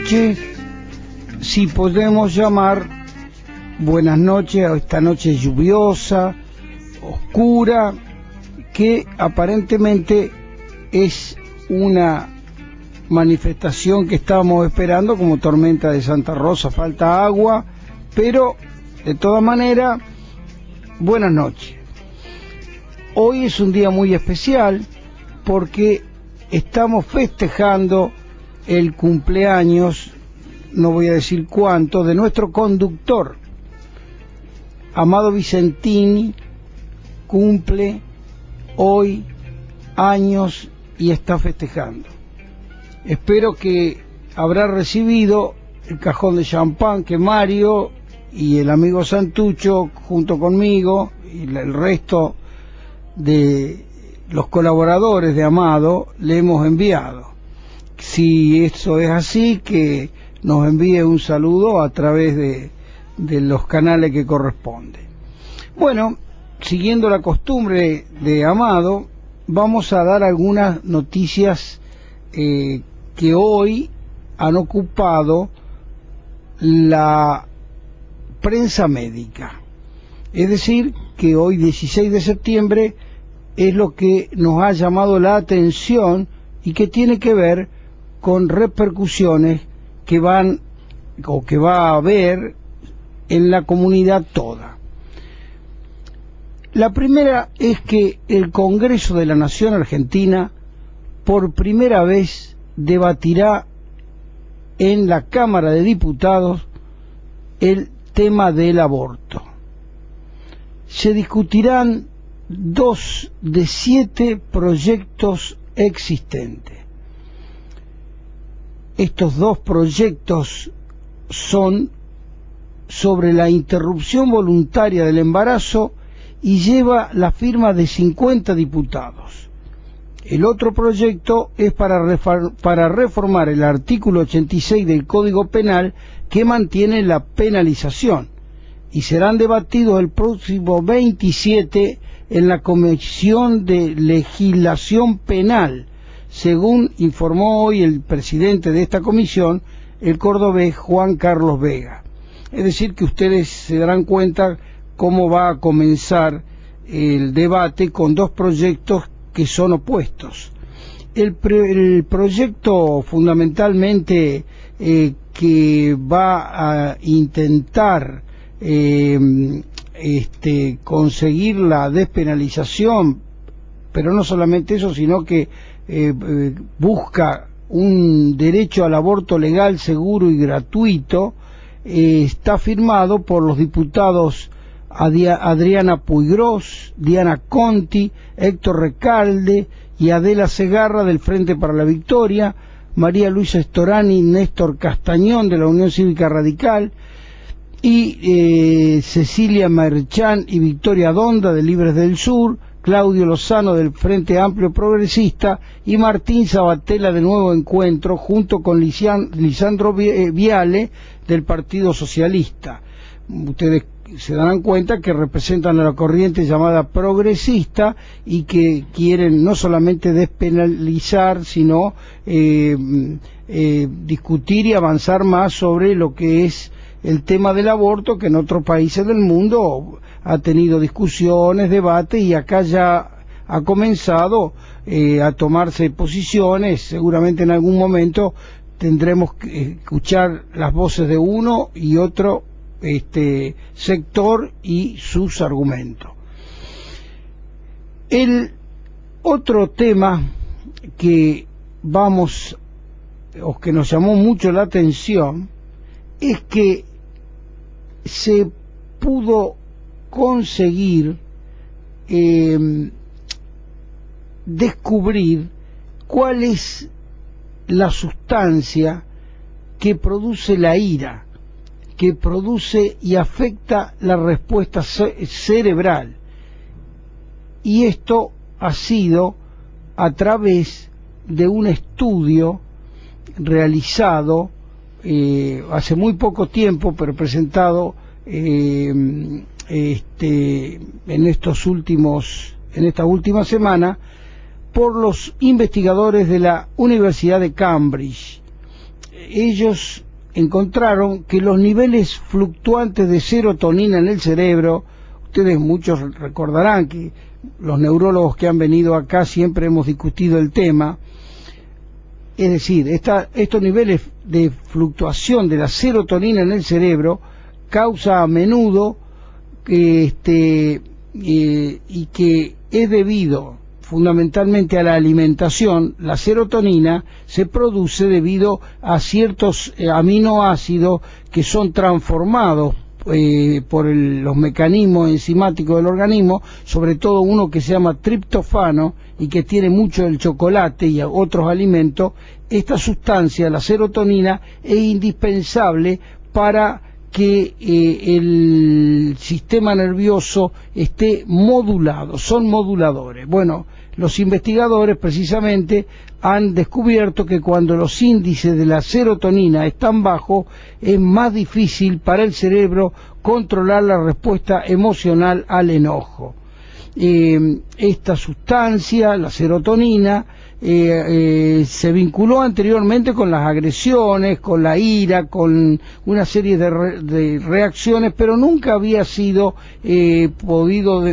noches, si podemos llamar buenas noches a esta noche lluviosa, oscura, que aparentemente es una manifestación que estábamos esperando como tormenta de Santa Rosa. Falta agua, pero de todas maneras, buenas noches. Hoy es un día muy especial porque estamos festejando el cumpleaños, no voy a decir cuánto, de nuestro conductor. Amado Vicentini cumple hoy años y está festejando. Espero que habrá recibido el cajón de champán que Mario y el amigo Santucho junto conmigo y el resto de los colaboradores de Amado le hemos enviado. Si eso es así, que nos envíe un saludo a través de los canales que corresponden. Bueno, siguiendo la costumbre de Amado, vamos a dar algunas noticias que hoy han ocupado la prensa médica. Es decir, que hoy 16 de septiembre es lo que nos ha llamado la atención y que tiene que ver con repercusiones que van o que va a haber en la comunidad toda. La primera es que el Congreso de la Nación Argentina por primera vez debatirá en la Cámara de Diputados el tema del aborto. Se discutirán 2 de 7 proyectos existentes. Estos 2 proyectos son sobre la interrupción voluntaria del embarazo y lleva la firma de 50 diputados. El otro proyecto es para reformar el artículo 86 del Código Penal que mantiene la penalización y serán debatidos el próximo 27 en la Comisión de Legislación Penal, según informó hoy el presidente de esta comisión, el cordobés Juan Carlos Vega. Es decir, que ustedes se darán cuenta cómo va a comenzar el debate con 2 proyectos que son opuestos. El proyecto fundamentalmente que va a intentar conseguir la despenalización, pero no solamente eso, sino que busca un derecho al aborto legal, seguro y gratuito, está firmado por los diputados Adriana Puigros, Diana Conti, Héctor Recalde y Adela Segarra del Frente para la Victoria, María Luisa Storani, Néstor Castañón de la Unión Cívica Radical y Cecilia Merchán y Victoria Donda de Libres del Sur, Claudio Lozano del Frente Amplio Progresista y Martín Sabatella de Nuevo Encuentro junto con Lisandro Viale del Partido Socialista. Ustedes se darán cuenta que representan a la corriente llamada progresista y que quieren no solamente despenalizar, sino discutir y avanzar más sobre lo que es el tema del aborto, que en otros países del mundo ha tenido discusiones, debates, y acá ya ha comenzado a tomarse posiciones. Seguramente en algún momento tendremos que escuchar las voces de uno y otro sector y sus argumentos. El otro tema que que nos llamó mucho la atención es que se pudo conseguir descubrir cuál es la sustancia que produce la ira, que produce y afecta la respuesta cerebral, y esto ha sido a través de un estudio realizado hace muy poco tiempo, pero presentado en esta última semana por los investigadores de la Universidad de Cambridge. ellos encontraron que los niveles fluctuantes de serotonina en el cerebro, ustedes muchos recordarán que los neurólogos que han venido acá siempre hemos discutido el tema, es decir, estos niveles de fluctuación de la serotonina en el cerebro causa a menudo y que es debido fundamentalmente a la alimentación. La serotonina se produce debido a ciertos aminoácidos que son transformados por los mecanismos enzimáticos del organismo, sobre todo uno que se llama triptofano y que tiene mucho del chocolate y otros alimentos. Esta sustancia, la serotonina, es indispensable para que el sistema nervioso esté modulado, son moduladores. Bueno, los investigadores precisamente han descubierto que cuando los índices de la serotonina están bajos, es más difícil para el cerebro controlar la respuesta emocional al enojo. Esta sustancia, la serotonina, se vinculó anteriormente con las agresiones, con la ira, con una serie de reacciones, pero nunca había sido podido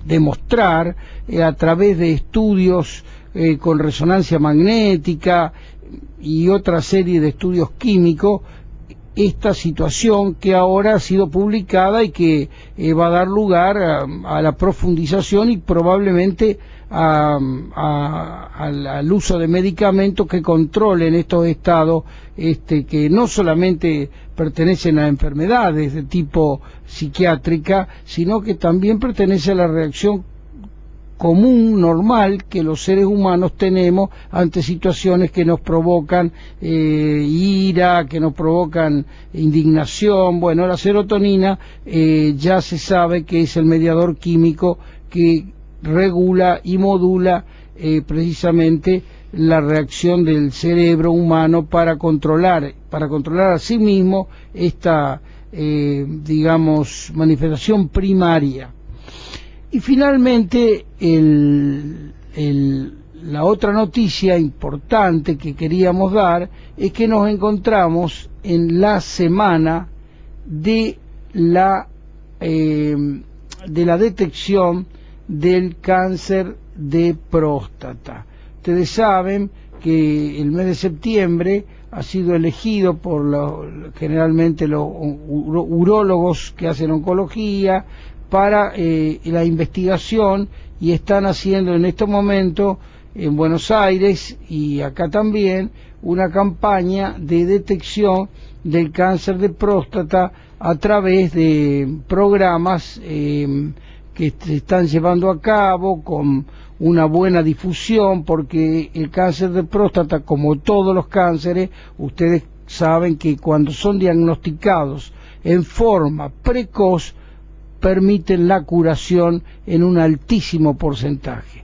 demostrar a través de estudios con resonancia magnética y otra serie de estudios químicos, esta situación que ahora ha sido publicada y que va a dar lugar a la profundización y probablemente al uso de medicamentos que controlen estos estados que no solamente pertenecen a enfermedades de tipo psiquiátrica, sino que también pertenece a la reacción común, normal, que los seres humanos tenemos ante situaciones que nos provocan ira, que nos provocan indignación. Bueno, la serotonina ya se sabe que es el mediador químico que regula y modula precisamente la reacción del cerebro humano para controlar a sí mismo esta digamos manifestación primaria. Y finalmente la otra noticia importante que queríamos dar es que nos encontramos en la semana de la detección del cáncer de próstata. Ustedes saben que el mes de septiembre ha sido elegido por generalmente los urólogos que hacen oncología para la investigación, y están haciendo en este momento en Buenos Aires y acá también una campaña de detección del cáncer de próstata a través de programas que se están llevando a cabo con una buena difusión, porque el cáncer de próstata, como todos los cánceres, ustedes saben que cuando son diagnosticados en forma precoz permiten la curación en un altísimo porcentaje.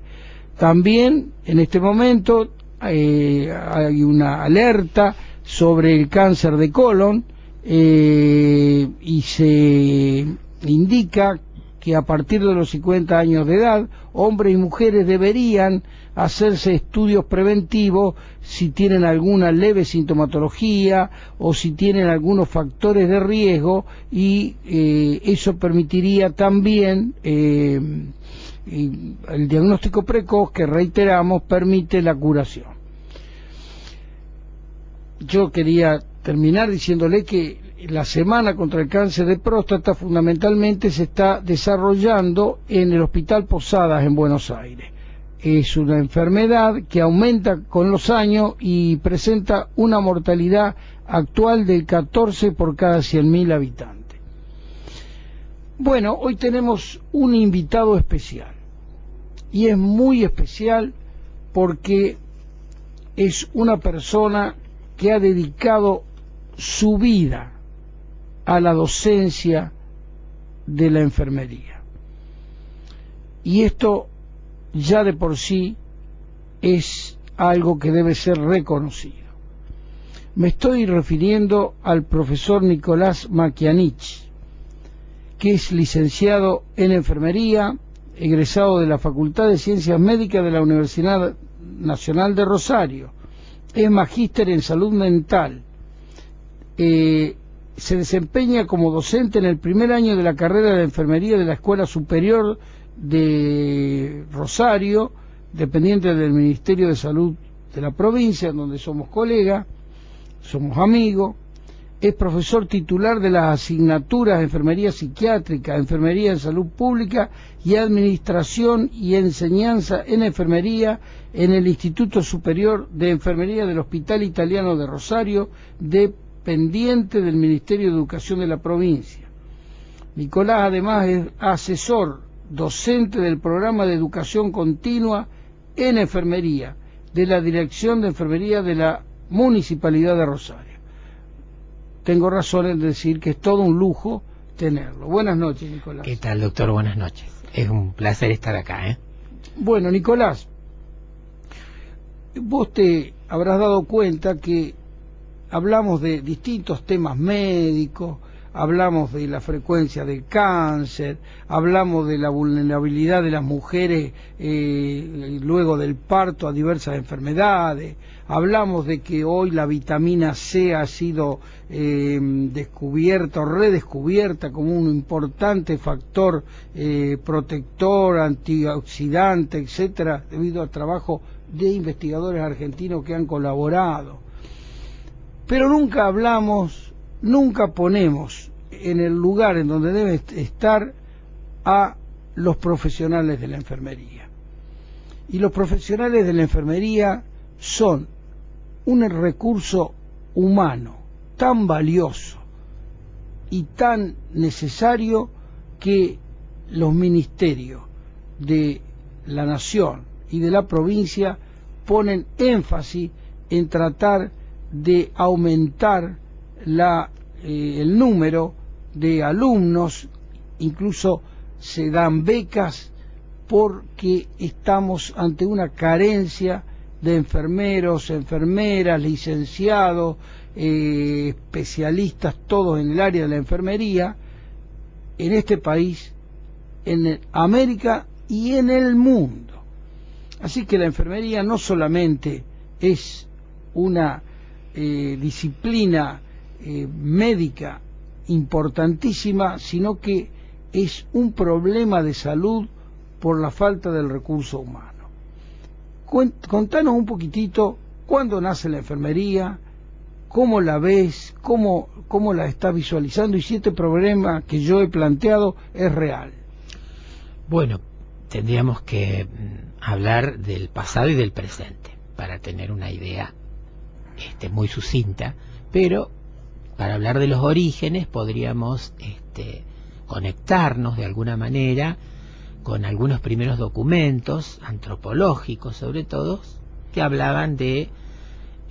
También en este momento hay una alerta sobre el cáncer de colon y se indica que a partir de los 50 años de edad, hombres y mujeres deberían hacerse estudios preventivos si tienen alguna leve sintomatología o si tienen algunos factores de riesgo, y eso permitiría también el diagnóstico precoz, que reiteramos permite la curación. Yo quería terminar diciéndole que la semana contra el cáncer de próstata fundamentalmente se está desarrollando en el Hospital Posadas en Buenos Aires. Es una enfermedad que aumenta con los años y presenta una mortalidad actual del 14 por cada 100.000 habitantes. Bueno, hoy tenemos un invitado especial, y es muy especial porque es una persona que ha dedicado su vida a la docencia de la enfermería, y esto ya de por sí es algo que debe ser reconocido. Me estoy refiriendo al profesor Nicolás Macchianich, que es licenciado en enfermería, egresado de la Facultad de Ciencias Médicas de la Universidad Nacional de Rosario, es magíster en salud mental. Se desempeña como docente en el primer año de la carrera de enfermería de la Escuela Superior de Rosario, dependiente del Ministerio de Salud de la provincia, en donde somos colegas, somos amigos. Es profesor titular de las asignaturas de enfermería psiquiátrica, enfermería en salud pública y administración y enseñanza en enfermería en el Instituto Superior de Enfermería del Hospital Italiano de Rosario, dependiente del Ministerio de Educación de la provincia. Nicolás además es asesor docente del programa de educación continua en enfermería de la Dirección de Enfermería de la Municipalidad de Rosario. Tengo razón en decir que es todo un lujo tenerlo. Buenas noches, Nicolás. ¿Qué tal, doctor? Buenas noches. Es un placer estar acá, ¿eh? Bueno, Nicolás, vos te habrás dado cuenta que hablamos de distintos temas médicos, hablamos de la frecuencia del cáncer, hablamos de la vulnerabilidad de las mujeres luego del parto a diversas enfermedades, hablamos de que hoy la vitamina C ha sido descubierta o redescubierta como un importante factor protector, antioxidante, etcétera, debido al trabajo de investigadores argentinos que han colaborado. Pero nunca hablamos, nunca ponemos en el lugar en donde deben estar a los profesionales de la enfermería. Y los profesionales de la enfermería son un recurso humano tan valioso y tan necesario que los ministerios de la nación y de la provincia ponen énfasis en tratar de aumentar el número de alumnos, incluso se dan becas porque estamos ante una carencia de enfermeros, enfermeras, licenciados, especialistas, todos en el área de la enfermería, en este país, en América y en el mundo. Así que la enfermería no solamente es una disciplina médica importantísima, sino que es un problema de salud por la falta del recurso humano. Contanos un poquitito cuándo nace la enfermería, cómo la ves, cómo la estás visualizando y si este problema que yo he planteado es real. Bueno, tendríamos que hablar del pasado y del presente para tener una idea muy sucinta, pero para hablar de los orígenes podríamos conectarnos de alguna manera con algunos primeros documentos antropológicos, sobre todo, que hablaban de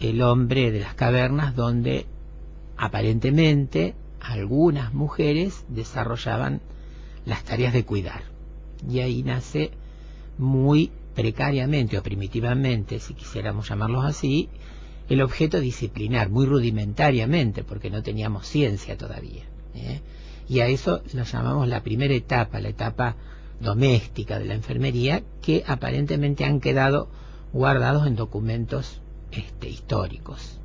el hombre de las cavernas, donde aparentemente algunas mujeres desarrollaban las tareas de cuidar, y ahí nace muy precariamente o primitivamente, si quisiéramos llamarlos así, el objeto disciplinar, muy rudimentariamente, porque no teníamos ciencia todavía, y a eso lo llamamos la primera etapa, la etapa doméstica de la enfermería, que aparentemente han quedado guardados en documentos históricos.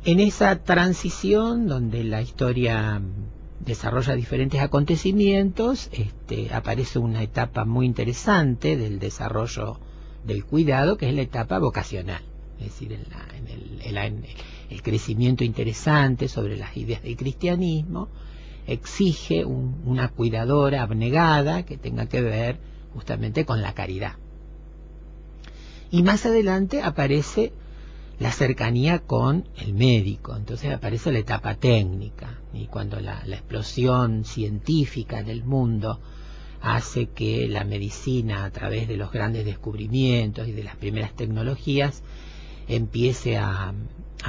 En esa transición, donde la historia desarrolla diferentes acontecimientos, aparece una etapa muy interesante del desarrollo del cuidado, que es la etapa vocacional, es decir, el crecimiento interesante sobre las ideas del cristianismo exige una cuidadora abnegada que tenga que ver justamente con la caridad. Y más adelante aparece la cercanía con el médico, entonces aparece la etapa técnica, y cuando la explosión científica en el mundo hace que la medicina, a través de los grandes descubrimientos y de las primeras tecnologías, empiece a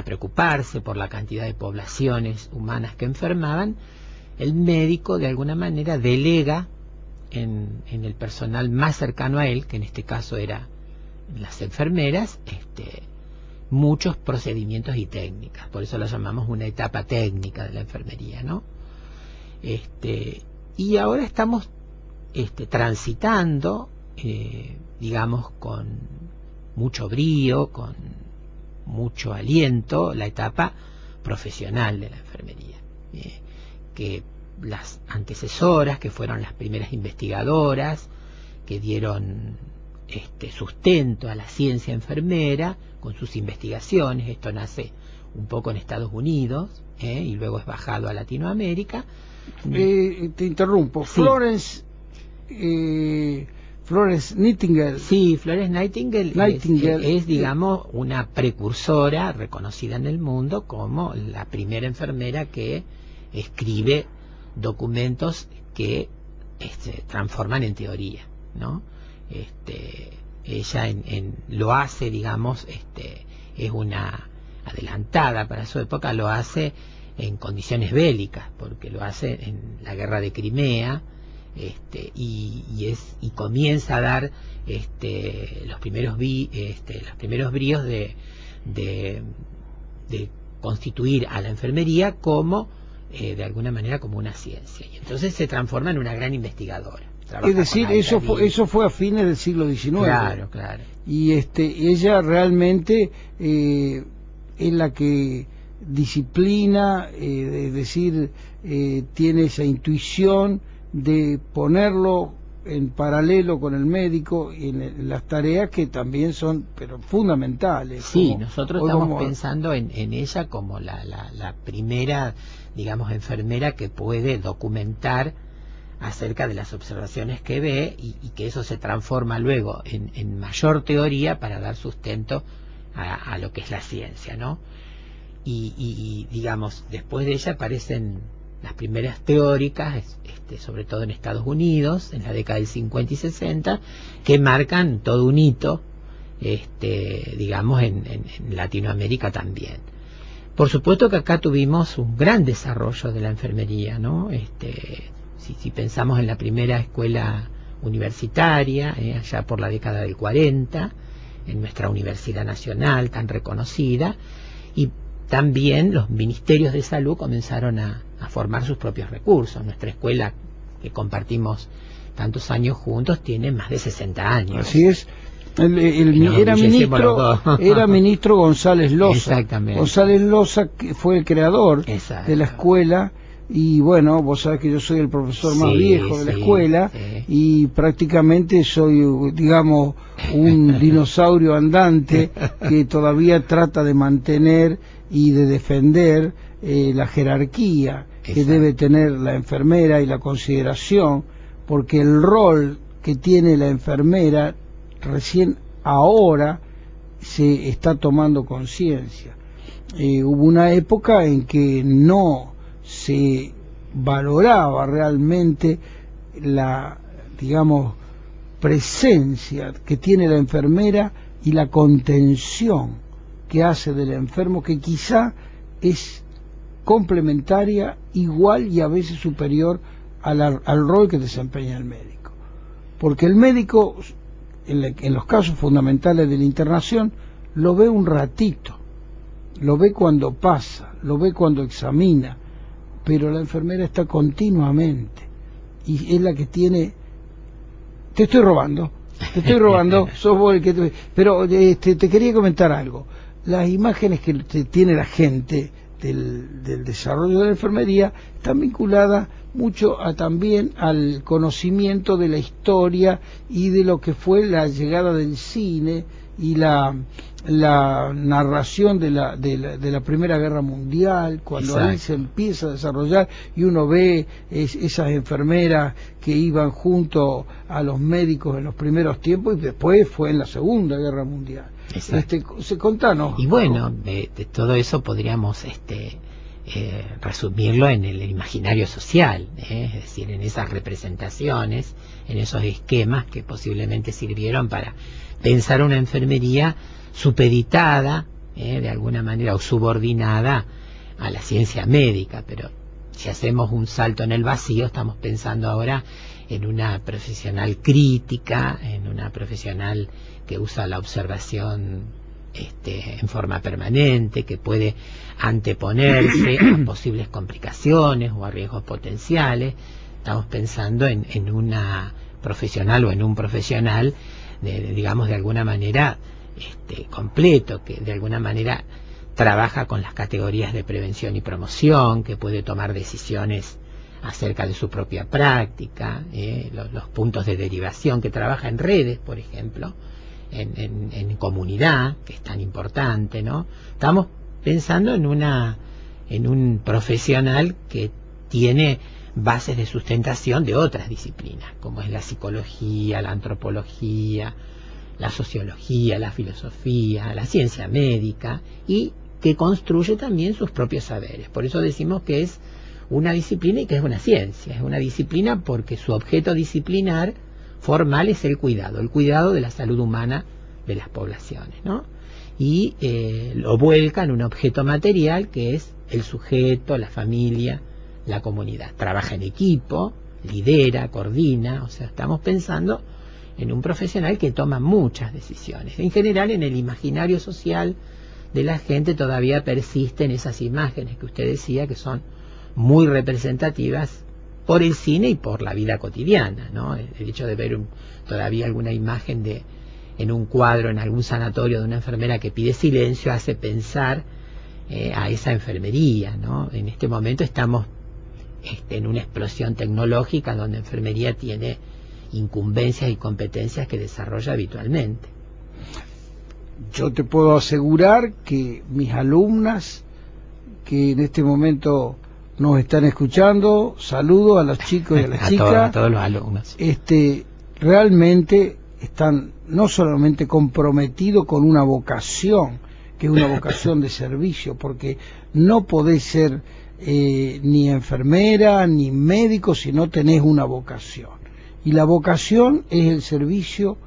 preocuparse por la cantidad de poblaciones humanas que enfermaban, el médico de alguna manera delega en el personal más cercano a él, que en este caso eran las enfermeras, muchos procedimientos y técnicas. Por eso lo llamamos una etapa técnica de la enfermería, ¿no? Y ahora estamos transitando, digamos, con mucho brío, con mucho aliento la etapa profesional de la enfermería, que las antecesoras, que fueron las primeras investigadoras, que dieron sustento a la ciencia enfermera con sus investigaciones. Esto nace un poco en Estados Unidos, y luego es bajado a Latinoamérica. Te interrumpo. Sí. Florence Nightingale. Sí, Florence Nightingale es, digamos, una precursora reconocida en el mundo como la primera enfermera que escribe documentos que transforman en teoría, ¿no? Ella lo hace, digamos, es una adelantada para su época, lo hace en condiciones bélicas, porque lo hace en la guerra de Crimea, y comienza a dar los primeros bríos de constituir a la enfermería como de alguna manera como una ciencia, y entonces se transforma en una gran investigadora. Es decir, eso fue a fines del siglo XIX. Claro, claro. Y ella realmente es la que disciplina, es decir, tiene esa intuición de ponerlo en paralelo con el médico y en las tareas que también son pero fundamentales. Sí, nosotros estamos pensando en ella como la primera, digamos, enfermera que puede documentar acerca de las observaciones que ve, y que eso se transforma luego en mayor teoría para dar sustento a lo que es la ciencia, ¿no? Y digamos, después de ella aparecen las primeras teóricas, sobre todo en Estados Unidos, en la década del 50 y 60, que marcan todo un hito, digamos, en Latinoamérica también. Por supuesto que acá tuvimos un gran desarrollo de la enfermería, ¿no? Si pensamos en la primera escuela universitaria, allá por la década del 40, en nuestra Universidad Nacional tan reconocida, y también los ministerios de salud comenzaron a formar sus propios recursos. Nuestra escuela, que compartimos tantos años juntos, tiene más de 60 años. Así es. Era ministro González Loza. Exactamente. González Loza, que fue el creador de la escuela. Y bueno, vos sabés que yo soy el profesor más viejo de la escuela, y prácticamente soy, digamos, un dinosaurio andante que todavía trata de mantener y de defender la jerarquía que debe tener la enfermera y la consideración, porque el rol que tiene la enfermera recién ahora se está tomando conciencia. Hubo una época en que no se valoraba realmente la, digamos, presencia que tiene la enfermera y la contención que hace del enfermo, que quizá es complementaria, igual y a veces superior al rol que desempeña el médico. Porque el médico, en los casos fundamentales de la internación, lo ve un ratito, lo ve cuando pasa, lo ve cuando examina, pero la enfermera está continuamente, y es la que tiene... Te estoy robando, sos vos el que... Pero te quería comentar algo. Las imágenes que tiene la gente del desarrollo de la enfermería están vinculadas mucho también al conocimiento de la historia y de lo que fue la llegada del cine y la narración de la Primera Guerra Mundial, cuando ahí se empieza a desarrollar y uno ve esas enfermeras que iban junto a los médicos en los primeros tiempos, y después fue en la Segunda Guerra Mundial. Contanos. Y bueno, de todo eso podríamos resumirlo en el imaginario social, es decir, en esas representaciones, en esos esquemas que posiblemente sirvieron para pensar una enfermería supeditada, de alguna manera, o subordinada a la ciencia médica. Pero si hacemos un salto en el vacío, estamos pensando ahora en una profesional crítica, en una profesional que usa la observación en forma permanente, que puede anteponerse a posibles complicaciones o a riesgos potenciales. Estamos pensando en una profesional o en un profesional, digamos, de alguna manera completo, que de alguna manera trabaja con las categorías de prevención y promoción, que puede tomar decisiones acerca de su propia práctica, los puntos de derivación, que trabaja en redes, por ejemplo, en comunidad, que es tan importante, ¿no? Estamos pensando en un profesional que tiene bases de sustentación de otras disciplinas, como es la psicología, la antropología, la sociología, la filosofía, la ciencia médica, y que construye también sus propios saberes. Por eso decimos que es una disciplina y que es una ciencia. Es una disciplina porque su objeto disciplinar formal es el cuidado de la salud humana de las poblaciones, ¿no? Y lo vuelca en un objeto material que es el sujeto, la familia, la comunidad. Trabaja en equipo, lidera, coordina, o sea, estamos pensando en un profesional que toma muchas decisiones. En general, en el imaginario social de la gente todavía persisten esas imágenes que usted decía, que son muy representativas por el cine y por la vida cotidiana, ¿no? El hecho de ver todavía alguna imagen en un cuadro, en algún sanatorio, de una enfermera que pide silencio, hace pensar a esa enfermería, ¿no? En este momento estamos en una explosión tecnológica donde enfermería tiene incumbencias y competencias que desarrolla habitualmente. Yo te puedo asegurar que mis alumnas, que en este momento nos están escuchando, saludo a los chicos y a las chicas, a todos los alumnos, realmente están no solamente comprometidos con una vocación, que es una vocación de servicio, porque no podés ser ni enfermera ni médico si no tenés una vocación, y la vocación es el servicio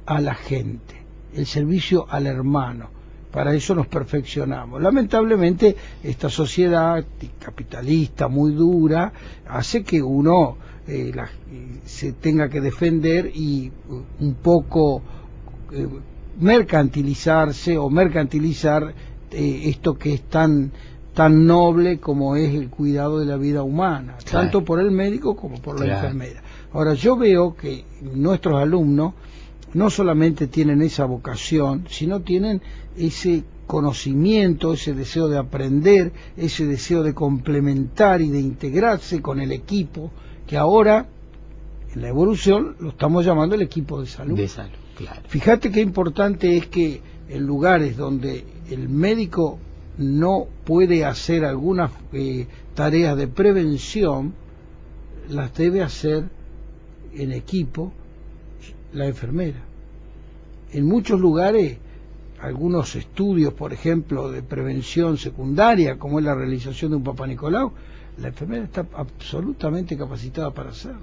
a la gente, el servicio al hermano. Para eso nos perfeccionamos. Lamentablemente esta sociedad capitalista muy dura hace que uno se tenga que defender y un poco mercantilizarse o mercantilizar esto que es tan noble como es el cuidado de la vida humana, claro, tanto por el médico como por la enfermera. Ahora, yo veo que nuestros alumnos no solamente tienen esa vocación, sino tienen ese conocimiento, ese deseo de aprender, ese deseo de complementar y de integrarse con el equipo, que ahora, en la evolución, lo estamos llamando el equipo de salud. De salud, claro. Fíjate qué importante es que en lugares donde el médico no puede hacer algunas tareas de prevención, las debe hacer en equipo la enfermera. En muchos lugares, algunos estudios, por ejemplo, de prevención secundaria, como es la realización de un Papá Nicolau, la enfermera está absolutamente capacitada para hacerlo.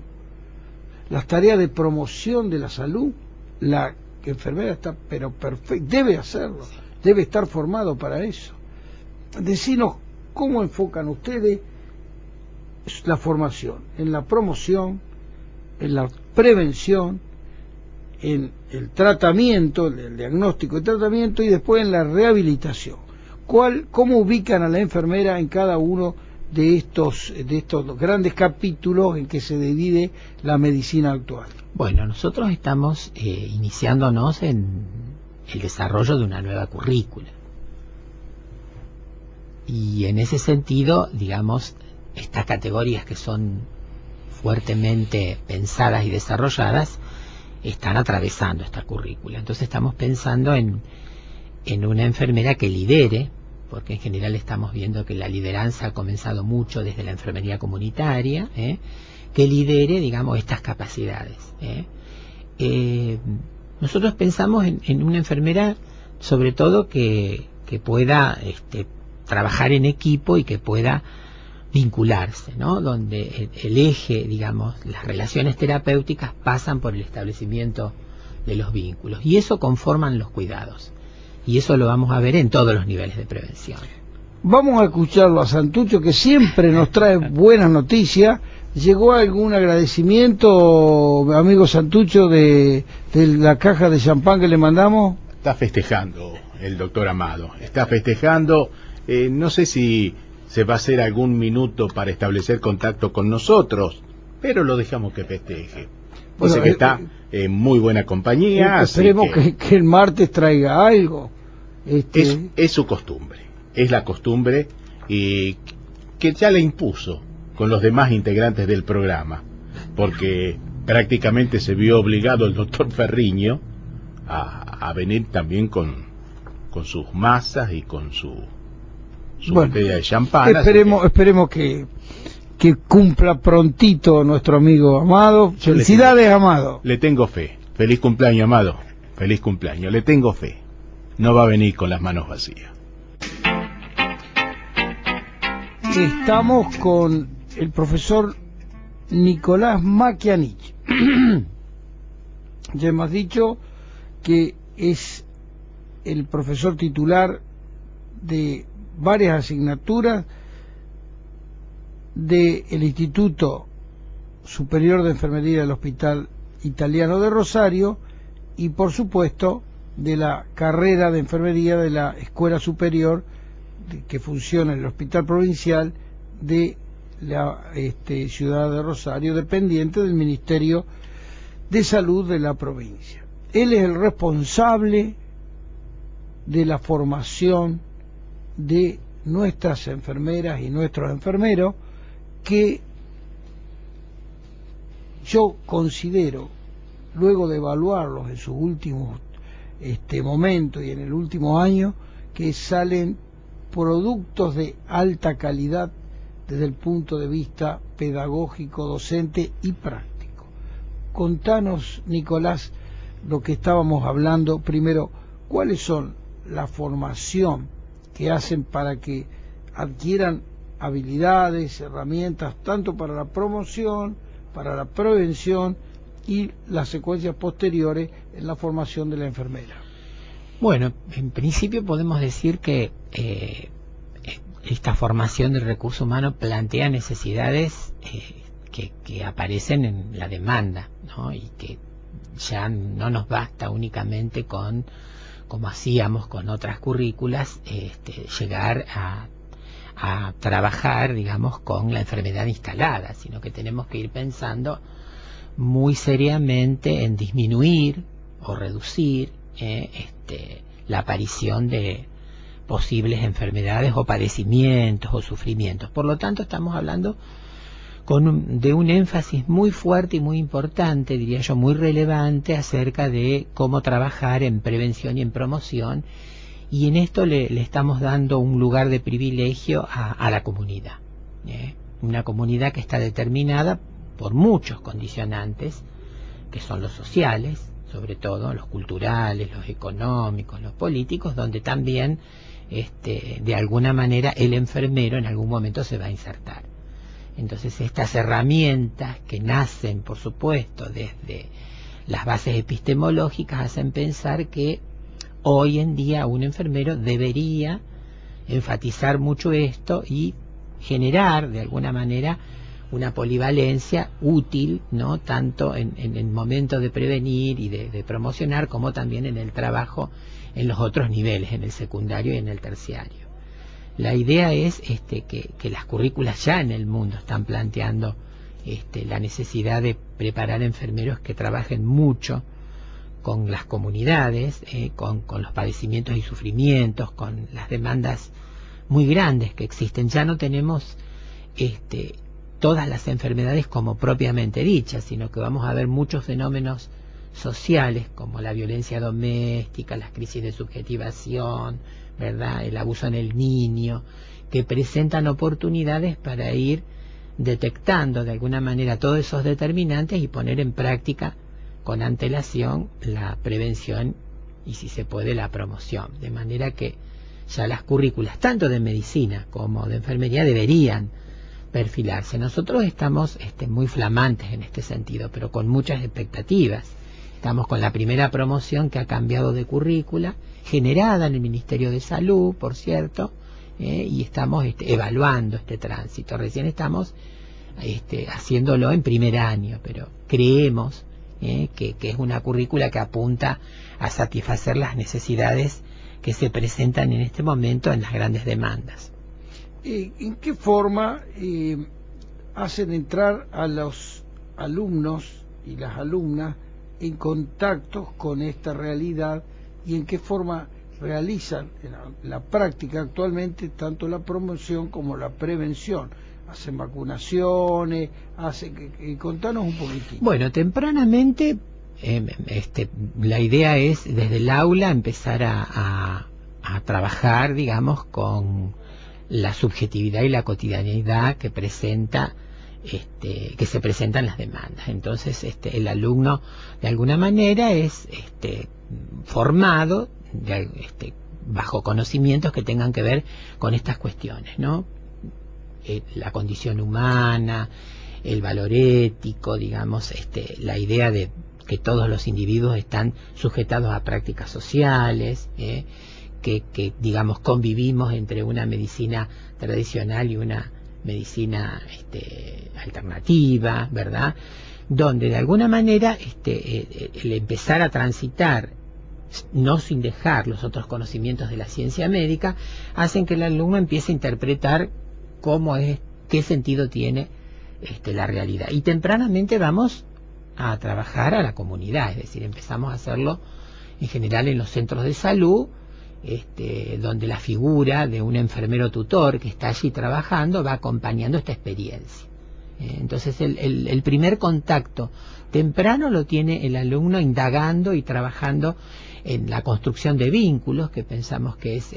Las tareas de promoción de la salud, la enfermera está, pero perfecta, debe hacerlo, debe estar formado para eso. Decinos cómo enfocan ustedes la formación, en la promoción, en la prevención, en el tratamiento, el diagnóstico y tratamiento, y después en la rehabilitación. ¿Cómo ubican a la enfermera en cada uno de estos grandes capítulos en que se divide la medicina actual? Bueno, nosotros estamos iniciándonos en el desarrollo de una nueva currícula. Y en ese sentido, digamos, estas categorías que son fuertemente pensadas y desarrolladas están atravesando esta currícula. Entonces estamos pensando en una enfermera que lidere, porque en general estamos viendo que la lideranza ha comenzado mucho desde la enfermería comunitaria, que lidere, digamos, estas capacidades. Nosotros pensamos en una enfermera, sobre todo, que pueda trabajar en equipo y que pueda vincularse, ¿no? Donde el eje, digamos, las relaciones terapéuticas pasan por el establecimiento de los vínculos, y eso conforman los cuidados, y eso lo vamos a ver en todos los niveles de prevención. Vamos a escucharlo a Santucho, que siempre nos trae buenas noticias. ¿Llegó algún agradecimiento, amigo Santucho, de la caja de champán que le mandamos? Está festejando el doctor Amado, está festejando. No sé si se va a hacer algún minuto para establecer contacto con nosotros, pero lo dejamos que festeje. Dice que está en muy buena compañía. Esperemos que el martes traiga algo. Es su costumbre, es la costumbre y que ya le impuso con los demás integrantes del programa, porque prácticamente se vio obligado el doctor Ferriño a venir también con sus masas y con su botella de champán. Esperemos que cumpla prontito nuestro amigo Amado. Felicidades, Amado. Le tengo fe. Feliz cumpleaños, Amado. Feliz cumpleaños. Le tengo fe. No va a venir con las manos vacías. Estamos con el profesor Nicolás Macchianich. Ya hemos dicho que es el profesor titular de varias asignaturas del Instituto Superior de Enfermería del Hospital Italiano de Rosario y, por supuesto, de la carrera de enfermería de la Escuela Superior que funciona en el Hospital Provincial de la ciudad de Rosario, dependiente del Ministerio de Salud de la provincia. Él es el responsable de la formación de nuestras enfermeras y nuestros enfermeros, que yo considero, luego de evaluarlos en sus últimos momentos y en el último año, que salen productos de alta calidad desde el punto de vista pedagógico, docente y práctico. Contanos, Nicolás, lo que estábamos hablando. Primero, ¿cuáles son la formación que hacen para que adquieran habilidades, herramientas, tanto para la promoción, para la prevención y las secuencias posteriores en la formación de la enfermera? Bueno, en principio podemos decir que esta formación del recurso humano plantea necesidades que aparecen en la demanda, ¿no? Y que ya no nos basta únicamente con, como hacíamos con otras currículas, llegar a trabajar, digamos, con la enfermedad instalada, sino que tenemos que ir pensando muy seriamente en disminuir o reducir la aparición de posibles enfermedades o padecimientos o sufrimientos. Por lo tanto, estamos hablando de un énfasis muy fuerte y muy importante, diría yo, muy relevante, acerca de cómo trabajar en prevención y en promoción, y en esto le estamos dando un lugar de privilegio a la comunidad, una comunidad que está determinada por muchos condicionantes, que son los sociales, sobre todo los culturales, los económicos, los políticos, donde también de alguna manera el enfermero en algún momento se va a insertar. Entonces estas herramientas que nacen, por supuesto, desde las bases epistemológicas, hacen pensar que hoy en día un enfermero debería enfatizar mucho esto y generar de alguna manera una polivalencia útil, ¿no? Tanto en el momento de prevenir y de promocionar, como también en el trabajo en los otros niveles, en el secundario y en el terciario. La idea es que las currículas ya en el mundo están planteando la necesidad de preparar enfermeros que trabajen mucho con las comunidades, con los padecimientos y sufrimientos, con las demandas muy grandes que existen. Ya no tenemos todas las enfermedades como propiamente dichas, sino que vamos a ver muchos fenómenos sociales como la violencia doméstica, las crisis de subjetivación, ¿verdad?, el abuso en el niño, que presentan oportunidades para ir detectando de alguna manera todos esos determinantes y poner en práctica con antelación la prevención y, si se puede, la promoción, de manera que ya las currículas tanto de medicina como de enfermería deberían perfilarse. Nosotros estamos muy flamantes en este sentido, pero con muchas expectativas. Estamos con la primera promoción que ha cambiado de currícula, generada en el Ministerio de Salud, por cierto, y estamos evaluando este tránsito. Recién estamos haciéndolo en primer año, pero creemos que es una currícula que apunta a satisfacer las necesidades que se presentan en este momento en las grandes demandas. ¿En qué forma hacen entrar a los alumnos y las alumnas en contactos con esta realidad y en qué forma realizan en la práctica actualmente tanto la promoción como la prevención. Hacen vacunaciones, contanos un poquitito. Bueno, tempranamente la idea es desde el aula empezar a trabajar, digamos, con la subjetividad y la cotidianidad que presenta que se presentan las demandas. Entonces el alumno de alguna manera es formado bajo conocimientos que tengan que ver con estas cuestiones, ¿no? La condición humana, el valor ético, digamos, la idea de que todos los individuos están sujetados a prácticas sociales, que digamos convivimos entre una medicina tradicional y una medicina alternativa, ¿verdad? Donde de alguna manera el empezar a transitar, no sin dejar los otros conocimientos de la ciencia médica, hacen que el alumno empiece a interpretar cómo es, qué sentido tiene la realidad. Y tempranamente vamos a trabajar a la comunidad, es decir, empezamos a hacerlo en general en los centros de salud, donde la figura de un enfermero tutor que está allí trabajando va acompañando esta experiencia. Entonces el primer contacto temprano lo tiene el alumno indagando y trabajando en la construcción de vínculos, que pensamos que es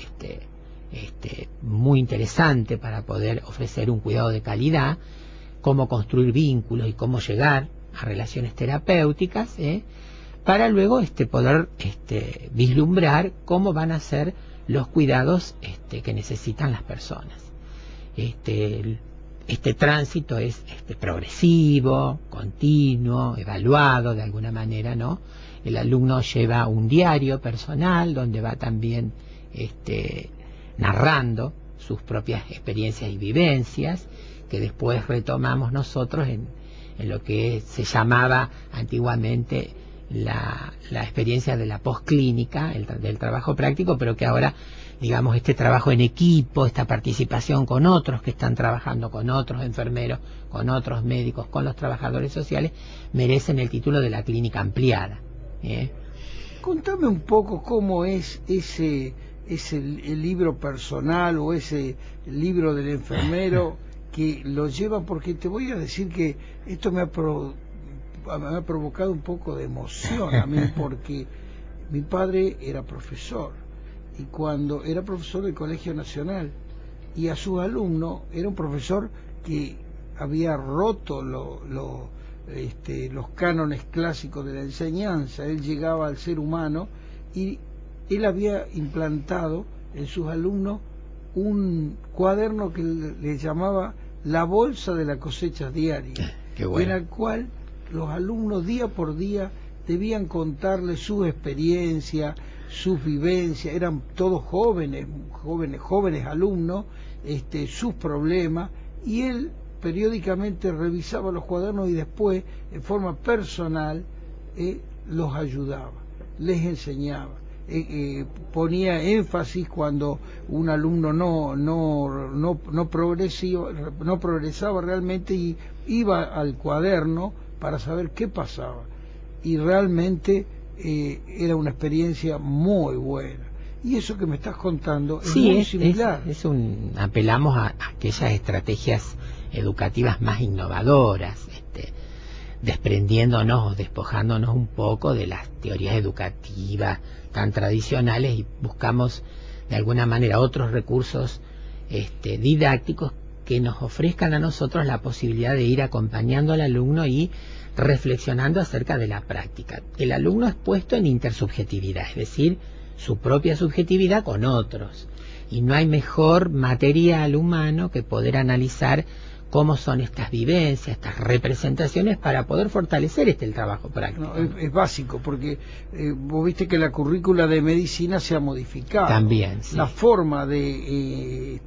muy interesante para poder ofrecer un cuidado de calidad, cómo construir vínculos y cómo llegar a relaciones terapéuticas, para luego poder vislumbrar cómo van a ser los cuidados que necesitan las personas. Este tránsito es progresivo, continuo, evaluado de alguna manera, ¿no? El alumno lleva un diario personal donde va también narrando sus propias experiencias y vivencias, que después retomamos nosotros en lo que se llamaba antiguamente la experiencia de la postclínica, del trabajo práctico, pero que ahora, digamos, este trabajo en equipo, esta participación con otros que están trabajando, con otros enfermeros, con otros médicos, con los trabajadores sociales, merecen el título de la clínica ampliada. Contame un poco cómo es el libro personal o ese libro del enfermero que lo lleva, porque te voy a decir que esto me ha provocado un poco de emoción a mí, porque mi padre era profesor, y cuando era profesor del Colegio Nacional, y a sus alumnos era un profesor que había roto los cánones clásicos de la enseñanza. Él llegaba al ser humano y él había implantado en sus alumnos un cuaderno que le llamaba la bolsa de las cosechas diarias, bueno. En el cual los alumnos día por día debían contarle sus experiencias, sus vivencias. Eran todos jóvenes alumnos, sus problemas, y él periódicamente revisaba los cuadernos y después en forma personal los ayudaba, les enseñaba, ponía énfasis cuando un alumno no progresaba realmente, y iba al cuaderno para saber qué pasaba, y realmente era una experiencia muy buena. Y eso que me estás contando es muy similar. Apelamos a aquellas estrategias educativas más innovadoras, desprendiéndonos, despojándonos un poco de las teorías educativas tan tradicionales, y buscamos de alguna manera otros recursos didácticos que nos ofrezcan a nosotros la posibilidad de ir acompañando al alumno y reflexionando acerca de la práctica. El alumno es puesto en intersubjetividad, es decir, su propia subjetividad con otros, y no hay mejor material humano que poder analizar cómo son estas vivencias, estas representaciones, para poder fortalecer el trabajo práctico. Es básico, porque vos viste que la currícula de medicina se ha modificado. También, sí. La forma de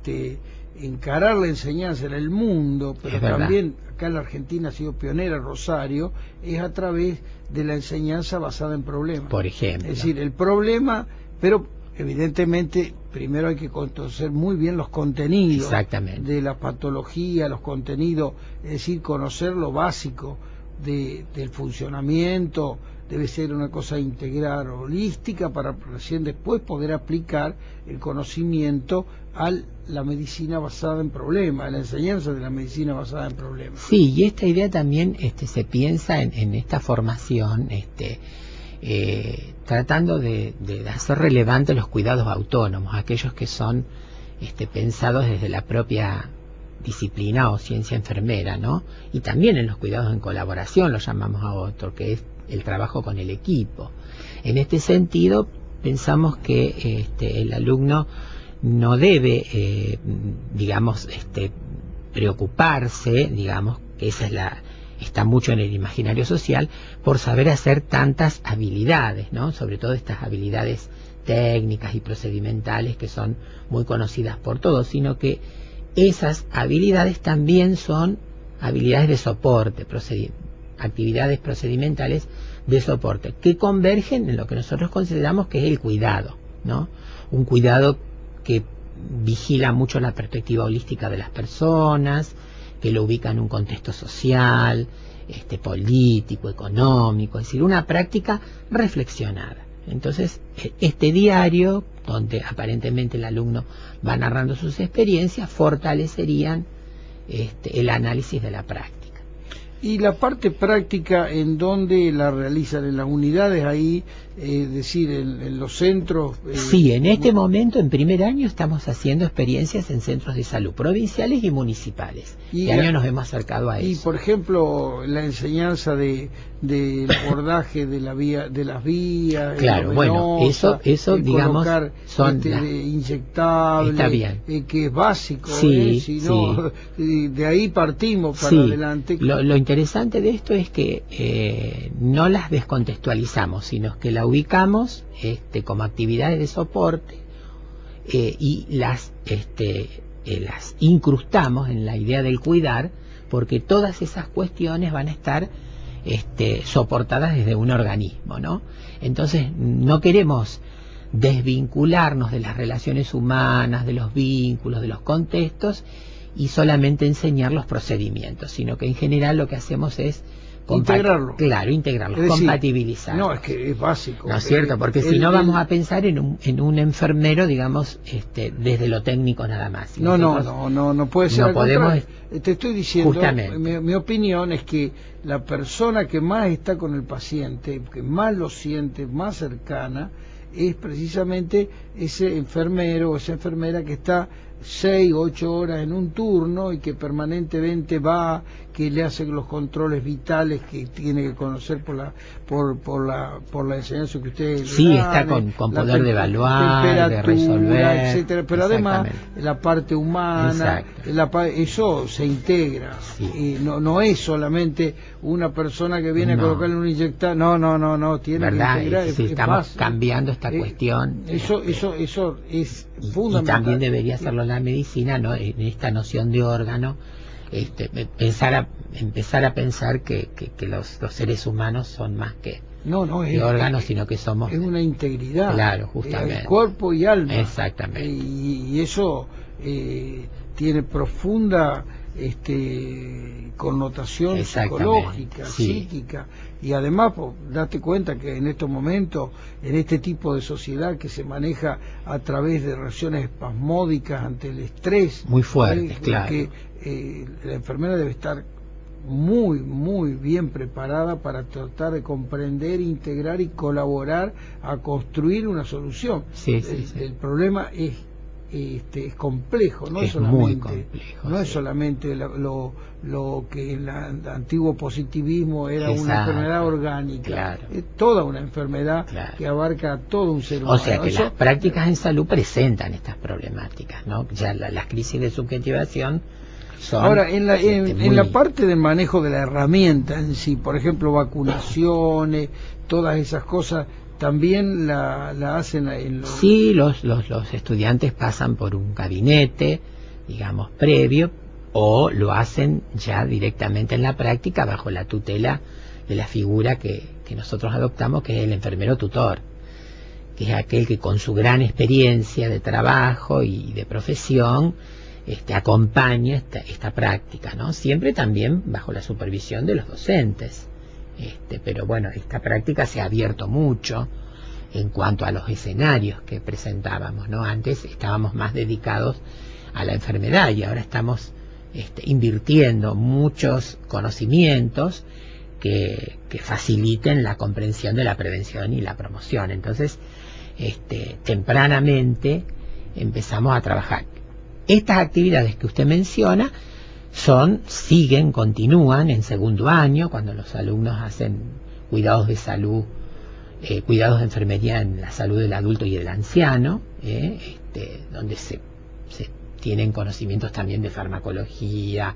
encarar la enseñanza en el mundo, pero también acá en la Argentina ha sido pionera Rosario, es a través de la enseñanza basada en problemas. Por ejemplo. Es decir, el problema, pero evidentemente primero hay que conocer muy bien los contenidos de la patología, los contenidos, es decir, conocer lo básico. del funcionamiento, debe ser una cosa integral, holística, para recién después poder aplicar el conocimiento a la medicina basada en problemas, a la enseñanza de la medicina basada en problemas. Sí, y esta idea también se piensa en esta formación, tratando de hacer relevantes los cuidados autónomos, aquellos que son pensados desde la propia disciplina o ciencia enfermera, ¿no? Y también en los cuidados en colaboración, lo llamamos a otro, que es el trabajo con el equipo. En este sentido, pensamos que el alumno no debe, preocuparse, que esa está mucho en el imaginario social, por saber hacer tantas habilidades, ¿no? Sobre todo estas habilidades técnicas y procedimentales que son muy conocidas por todos, sino que esas habilidades también son habilidades de soporte, actividades procedimentales de soporte, que convergen en lo que nosotros consideramos que es el cuidado, ¿no? Un cuidado que vigila mucho la perspectiva holística de las personas, que lo ubica en un contexto social, político, económico, es decir, una práctica reflexionada. Entonces, este diario, donde aparentemente el alumno va narrando sus experiencias, fortalecerían el análisis de la práctica. Y la parte práctica, ¿en dónde la realizan? ¿En las unidades ahí, decir, en los centros? Sí, en este momento, en primer año, estamos haciendo experiencias en centros de salud provinciales y municipales. Este año nos hemos acercado a eso. Y, por ejemplo, la enseñanza del abordaje de las vías, claro, bueno, eso digamos, son inyectable, está bien, que es básico, sí, si no, de ahí partimos para adelante. Lo interesante de esto es que no las descontextualizamos, sino que la ubicamos como actividades de soporte y las incrustamos en la idea del cuidar, porque todas esas cuestiones van a estar soportadas desde un organismo, ¿no? Entonces no queremos desvincularnos de las relaciones humanas, de los vínculos, de los contextos, y solamente enseñar los procedimientos, sino que en general lo que hacemos es integrarlo. Claro, integrarlo, es decir, compatibilizar. No, es que es básico. No es cierto, porque si no vamos a pensar en un enfermero, digamos, desde lo técnico nada más. No puede ser. No podemos. Te estoy diciendo, justamente, mi opinión es que la persona que más está con el paciente, que más lo siente, más cercana, es precisamente ese enfermero o esa enfermera que está 6, 8 horas en un turno y que permanentemente va, que le hace los controles vitales que tiene que conocer por la enseñanza que ustedes le dan, está con poder de evaluar, de resolver, etcétera, pero además la parte humana, eso se integra, y no es solamente una persona que viene a colocarle un inyectar, no, tiene que integrar, estamos cambiando esta cuestión. Eso es fundamental. Y también debería hacerlo la medicina, ¿no? En esta noción de órgano, empezar a pensar que los seres humanos son más que órganos, sino que somos... Es una integridad. Claro, justamente. Cuerpo y alma. Exactamente. Y eso tiene profunda connotación psicológica, psíquica, y además date cuenta que en estos momentos, en este tipo de sociedad que se maneja a través de reacciones espasmódicas ante el estrés muy fuertes, claro, que la enfermera debe estar muy bien preparada para tratar de comprender, integrar y colaborar a construir una solución. El problema es complejo, no es solamente, muy complejo, no es solamente lo que en el antiguo positivismo era una enfermedad orgánica, es toda una enfermedad que abarca a todo un ser humano. O sea que las prácticas en salud presentan estas problemáticas, ¿no? Ya las crisis de subjetivación son... Ahora, en la parte del manejo de la herramienta en sí, por ejemplo, vacunaciones, todas esas cosas, ¿también la hacen en los... Sí, los estudiantes pasan por un gabinete, digamos, previo, o lo hacen ya directamente en la práctica bajo la tutela de la figura que nosotros adoptamos, que es el enfermero tutor, que es aquel que con su gran experiencia de trabajo y de profesión acompaña esta práctica, ¿no? Siempre también bajo la supervisión de los docentes. Pero bueno, esta práctica se ha abierto mucho en cuanto a los escenarios que presentábamos, ¿no? Antes estábamos más dedicados a la enfermedad y ahora estamos invirtiendo muchos conocimientos que faciliten la comprensión de la prevención y la promoción. Entonces, tempranamente empezamos a trabajar. Estas actividades que usted menciona continúan en segundo año, cuando los alumnos hacen cuidados de salud, cuidados de enfermería en la salud del adulto y del anciano, donde se tienen conocimientos también de farmacología,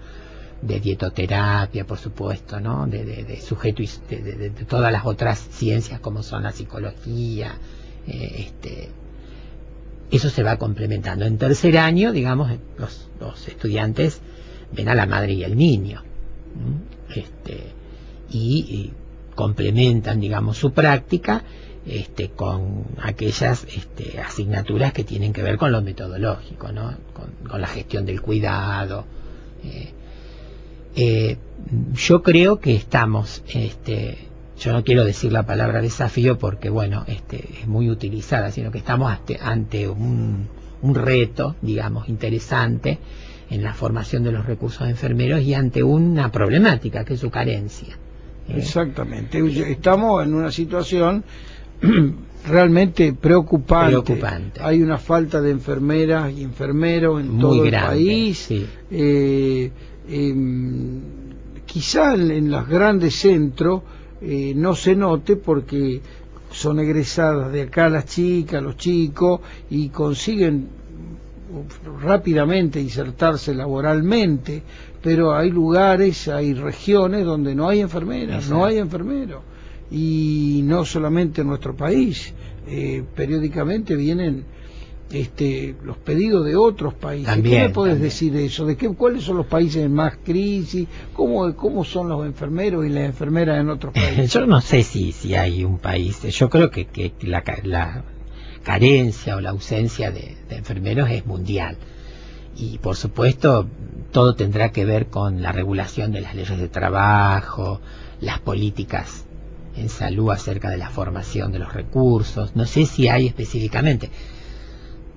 de dietoterapia, por supuesto, ¿no? de sujeto y de todas las otras ciencias como son la psicología. Eso se va complementando. En tercer año, digamos, los estudiantes ven a la madre y al niño, y complementan, digamos, su práctica con aquellas asignaturas que tienen que ver con lo metodológico, ¿no? Con la gestión del cuidado. Yo creo que estamos, yo no quiero decir la palabra desafío porque, bueno, es muy utilizada, sino que estamos ante un reto, digamos, interesante en la formación de los recursos enfermeros y ante una problemática que es su carencia. Exactamente, estamos en una situación realmente preocupante. Hay una falta de enfermeras y enfermeros en todo el país. Sí. Quizá en los grandes centros no se note porque son egresadas de acá las chicas, los chicos, y consiguen rápidamente insertarse laboralmente, pero hay lugares, hay regiones donde no hay enfermeras. Exacto. No hay enfermeros, y no solamente en nuestro país, periódicamente vienen los pedidos de otros países. También, ¿qué me puedes decir de eso? ¿Cuáles son los países en más crisis? ¿Cómo son los enfermeros y las enfermeras en otros países? Yo no sé si hay un país. Yo creo que la carencia o la ausencia de enfermeros es mundial. Y por supuesto todo tendrá que ver con la regulación de las leyes de trabajo, las políticas en salud acerca de la formación de los recursos. No sé si hay específicamente.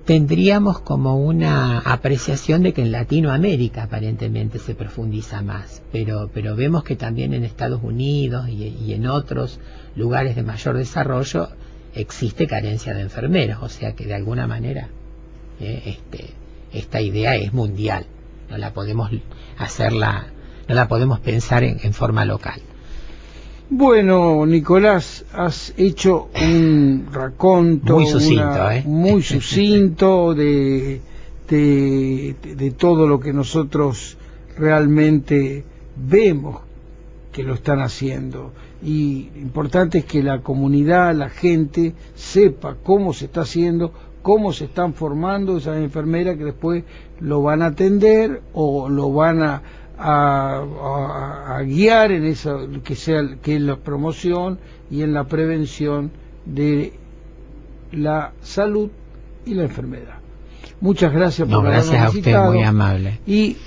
Tendríamos como una apreciación de que en Latinoamérica aparentemente se profundiza más, pero vemos que también en Estados Unidos y en otros lugares de mayor desarrollo existe carencia de enfermeros, o sea que de alguna manera esta idea es mundial, no la podemos pensar en forma local. Bueno, Nicolás, has hecho un raconto muy sucinto de todo lo que nosotros realmente vemos que lo están haciendo. Y importante es que la comunidad, la gente, sepa cómo se está haciendo, cómo se están formando esas enfermeras que después lo van a atender o lo van a guiar en eso que es la promoción y en la prevención de la salud y la enfermedad. Muchas gracias por habernos visitado. Gracias a usted, muy amable. Y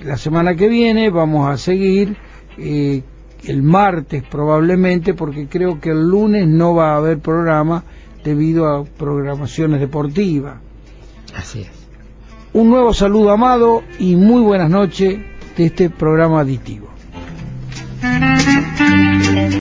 la semana que viene vamos a seguir el martes probablemente, porque creo que el lunes no va a haber programa debido a programaciones deportivas. Así es. Un nuevo saludo, Amado, y muy buenas noches de este programa adictivo.